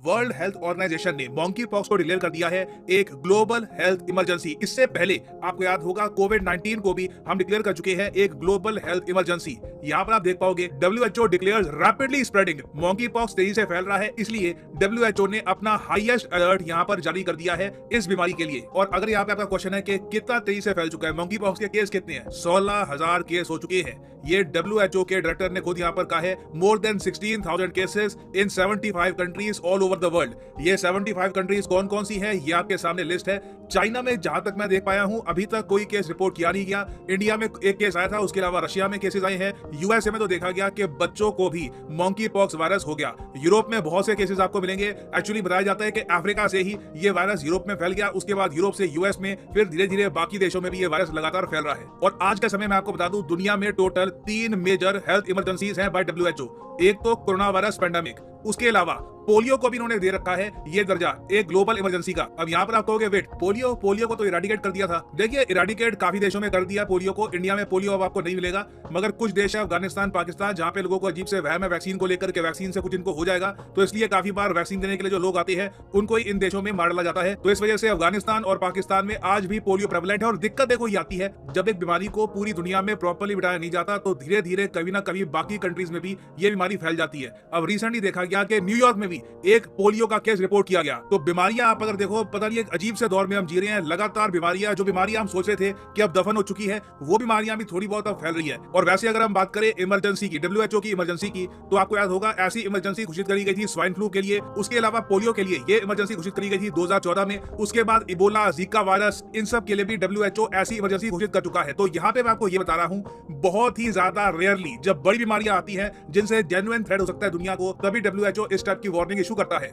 World health organisation ने monkey pox को declare कर दिया है एक ग्लोबल हेल्थ इमरजेंसी। इससे पहले आपको याद होगा कोविड 19 को भी हम डिक्लेयर कर चुके हैं एक ग्लोबल हेल्थ इमरजेंसी। यहाँ पर आप देख पाओगे WHO declares rapidly spreading, monkey pox तेजी से फैल रहा है, इसलिए WHO ने अपना हाईएस्ट अलर्ट यहाँ पर जारी कर दिया है इस बीमारी के लिए। और अगर यहाँ पे आपका क्वेश्चन है कि कितना तेजी से फैल चुका है, मॉन्की पॉक्स के केस कितने हैं? 16,000 केस हो चुके हैं। ये WHO के डायरेक्टर ने खुद यहाँ पर कहा है more than 16,000 cases in 75 countries all over the world. ये 75 कंट्रीज कौन कौन सी है ये आपके सामने लिस्ट है। चाइना में जहां तक मैं देख पाया हूं अभी तक कोई केस रिपोर्ट किया नहीं गया। इंडिया में एक केस आया था, उसके अलावा रशिया में केसेस आए हैं। यूएसए में तो देखा गया कि बच्चों को भी मॉन्की पॉक्स वायरस हो गया। यूरोप में बहुत से केसेस आपको मिलेंगे। एक्चुअली बताया जाता है कि अफ्रीका से ही ये वायरस यूरोप में फैल गया, उसके बाद यूरोप से यूएस में, फिर धीरे धीरे बाकी देशों में भी ये वायरस लगातार फैल रहा है। और आज के समय में आपको बता दूं दुनिया में टोटल 3 मेजर हेल्थ इमरजेंसीज हैं बाय WHO। एक तो कोरोना वायरस पेंडेमिक, उसके अलावा पोलियो को भी इन्होंने दे रखा है ये दर्जा एक ग्लोबल इमरजेंसी का। अब यहाँ पर आप कहोगे वेट, पोलियो को तो इराडिकेट कर दिया था। देखिए इराडिकेट काफी देशों में कर दिया पोलियो को। इंडिया में पोलियो अब आपको नहीं मिलेगा, मगर कुछ देश है अफगानिस्तान, पाकिस्तान, जहाँ पे लोगों को अजीब से वहम है वैक्सीन को लेकर के, वैक्सीन से कुछ इनको हो जाएगा, तो इसलिए काफी बार वैक्सीन देने के लिए जो लोग आते हैं उनको ही इन देशों में मार डाला जाता है। तो इस वजह से अफगानिस्तान और पाकिस्तान में आज भी पोलियो प्रेवलेंट है। और दिक्कत देखो ये आती है जब एक बीमारी को पूरी दुनिया में प्रॉपर्ली बिठाया नहीं जाता तो धीरे धीरे कभी ना कभी बाकी कंट्रीज में भी ये बीमारी फैल जाती है। अब रिसेंटली देखा गया कि न्यूयॉर्क में भी एक पोलियो का केस रिपोर्ट किया गया। तो बीमारियां आप अगर देखो, पता नहीं एक अजीब से दौर में हम जी रहे हैं। लगातार बीमारियां, जो बीमारियां हम सोच रहे थे कि अब दफन हो चुकी है, वो बीमारियां भी थोड़ी बहुत अब फैल रही है। और वैसे अगर हम बात करें इमरजेंसी की, WHO की इमरजेंसी की, तो आपको याद होगा ऐसी इमरजेंसी घोषित करी गई थी स्वाइन फ्लू के लिए, उसके अलावा पोलियो के लिए ये इमरजेंसी घोषित करी गई थी 2014 में। उसके बाद इबोला, जीका वायरस, इन सब के लिए भी WHO ऐसी इमरजेंसी घोषित कर चुका है। तो यहाँ पे मैं आपको ये बता रहा हूँ, बहुत ही ज्यादा रेयरली जब बड़ी बीमारियां आती हैं जिनसे जेन्युइन थ्रेट हो सकता है दुनिया को, तभी WHO इस टाइप की वार्निंग इशू करता है।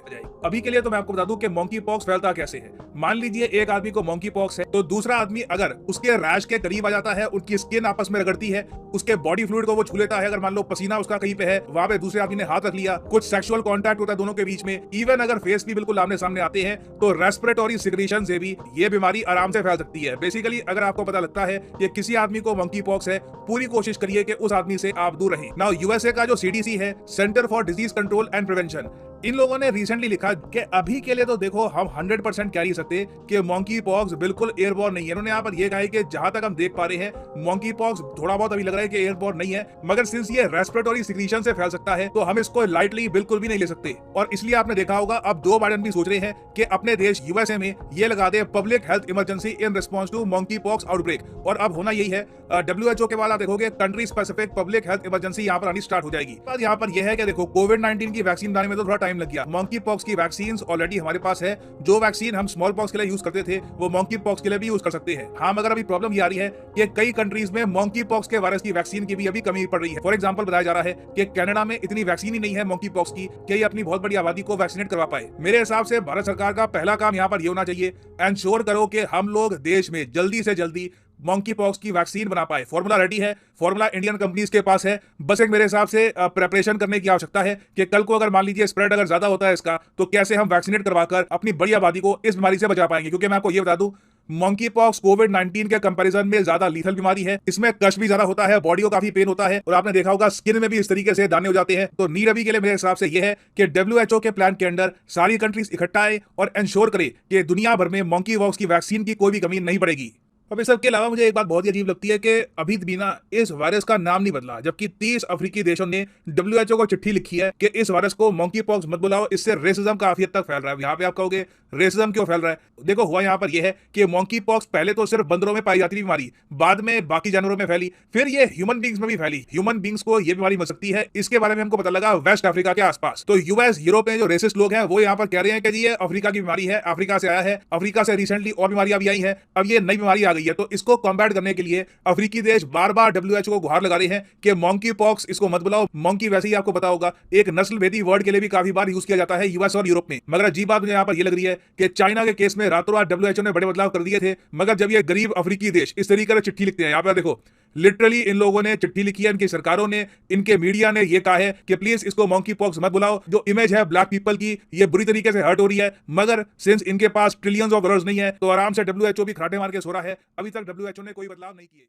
अभी के लिए तो मैं आपको बता दूं कि मॉन्की पॉक्स फैलता कैसे है। मान लीजिए एक आदमी को मॉन्की पॉक्स है, तो दूसरा आदमी अगर उसके रैश के करीब आ जाता है, उनकी स्किन आपस में रगड़ती है, उसके बॉडी फ्लूइड को वो छू लेता है, अगर मान लो पसीना उसका कहीं पे है, वहां पे दूसरे आदमी ने हाथ रख लिया, कुछ सेक्सुअल कांटेक्ट होता है दोनों के बीच में, इवन अगर फेस भी बिल्कुल आमने सामने आते हैं, तो रेस्पिरेटरी सिक्रीशन से भी ये बीमारी आराम से फैल सकती है। बेसिकली अगर आपको पता लगता है कि किसी आदमी को मॉन्की पॉक्स है, पूरी कोशिश करिए कि उस आदमी से आप दूर रहें। नाउ यूएसए का जो CDC है, Center for Disease Control and Prevention, इन लोगों ने रिसेंटली लिखा कि अभी के लिए तो देखो हम 100% कह नहीं सकते कि मॉन्की पॉक्स बिल्कुल एयरबॉर्न नहीं है। इन्होंने यहाँ पर यह कहा है कि जहां तक हम देख पा रहे हैं मॉन्की पॉक्स थोड़ा बहुत अभी लग रहा है कि एयरबॉर्न नहीं है, मगर सिंस ये रेस्पिरेटरी सिक्रीशन से फैल सकता है तो हम इसको लाइटली बिल्कुल भी नहीं ले सकते। और इसलिए आपने देखा होगा अब जो बाइडेन भी सोच रहे हैं कि अपने देश यूएसए में ये लगा दे public health emergency in response to monkeypox outbreak. और अब होना यही है, WHO के बाद आप देखोगे country specific public health emergency यहाँ पर आनी स्टार्ट हो जाएगी। बात यहाँ पर यह है कि देखो कोविड 19 की वैक्सीन बनाने में तो थोड़ा टाइम लग गया, मॉन्की पॉक्स की वैक्सीन ऑलरेडी हमारे पास है। जो वैक्सीन हम स्मॉल पॉक्स के लिए यूज करते थे वो मॉन्की पॉक्स के लिए भी यूज कर सकते हैं। हाँ, मगर अभी प्रॉब्लम ये आ रही है कि कई कंट्रीज में मॉन्की पॉक्स के वायरस की वैक्सीन की भी अभी कमी पड़ रही है। फॉर एग्जांपल बताया जा रहा है कि कनाडा में इतनी वैक्सीन ही नहीं है मॉन्की पॉक्स की कि ये अपनी बहुत बड़ी आबादी को वैक्सीनेट करवा पाए। मेरे हिसाब से भारत सरकार का पहला काम यहाँ पर ये होना चाहिए, एंश्योर करो कि हम लोग देश में जल्दी से जल्दी मॉन्की पॉक्स की वैक्सीन बना पाए। फॉर्मूला रेडी है, फॉर्मूला इंडियन कंपनीज के पास है, बस एक मेरे हिसाब से प्रिपरेशन करने की आवश्यकता है कि कल को अगर मान लीजिए स्प्रेड अगर ज्यादा होता है इसका, तो कैसे हम वैक्सीनेट करवाकर अपनी बड़ी आबादी को इस बीमारी से बचा पाएंगे। क्योंकि मैं आपको ये बता दूं मॉन्की पॉक्स कोविड 19 के कंपैरिजन में ज्यादा लीथल बीमारी है। इसमें कष्ट भी ज्यादा होता है, बॉडी को काफी पेन होता है, और आपने देखा होगा स्किन में भी इस तरीके से दाने हो जाते हैं। तो नीड अभी के लिए मेरे हिसाब से यह है कि WHO के प्लान के अंदर सारी कंट्रीज इकट्ठा आए और इंश्योर करे कि दुनिया भर में मॉन्की पॉक्स की वैक्सीन की कोई भी कमी नहीं पड़ेगी। अब इस सब के अलावा मुझे एक बात बहुत ही अजीब लगती है कि अभी भी ना इस वायरस का नाम नहीं बदला, जबकि 30 अफ्रीकी देशों ने WHO को चिट्ठी लिखी है कि इस वायरस को मॉन्की पॉक्स मत बुलाओ, इससे रेसिज्म काफी हद तक फैल रहा है। यहाँ पे आप कहोगे रेसिज्म क्यों फैल रहा है? देखो हुआ यहाँ पर यह है कि मॉन्की पॉक्स पहले तो सिर्फ बंदरों में पाई जाती थी बीमारी, बाद में बाकी जानवरों में फैली, फिर ये ह्यूमन बींग्स में भी फैली। ह्यूमन बींग्स को ये बीमारी मिल सकती है, इसके बारे में हमको पता लगा वेस्ट अफ्रीका के आसपास। तो यूएस यूरोप में जो रेसिस्ट लोग हैं वो यहाँ पर कह रहे हैं कि जी ये अफ्रीका की बीमारी है, अफ्रीका से आया है, अफ्रीका से रिसेंटली और बीमारियां भी आई है, अब ये नई बीमारी आ गई है। तो इसको कॉम्बैट करने के लिए अफ्रीकी देश बार बार WHO को गुहार लगा रहे हैं कि मॉन्की पॉक्स इसको मत बुलाओ। मॉन्की वैसे ही आपको पता होगा एक नस्ल भेदी वर्ड के लिए भी काफी बार यूज किया जाता है यूएस और यूरोप में। मगर अजीब बात मुझे यहाँ पर ये लग रही है कि चाइना के केस में रातों रात WHO ने बड़े बदलाव कर दिए थे, मगर जब ये गरीब अफ्रीकी देश इस तरीके से चिट्ठी लिखते हैं, यहाँ पर देखो लिटरली इन लोगों ने चिट्ठी लिखी है, इनकी सरकारों ने, इनके मीडिया ने ये कहा है कि प्लीज इसको मॉन्की पॉक्स मत बुलाओ। जो इमेज है ब्लैक पीपल की ये बुरी तरीके से हर्ट हो रही है, मगर सिंस इनके पास ट्रिलियंस ऑफ डॉलर्स नहीं है तो आराम से WHO भी खराटे मार के सो रहा है। अभी तक WHO ने कोई बदलाव नहीं किए।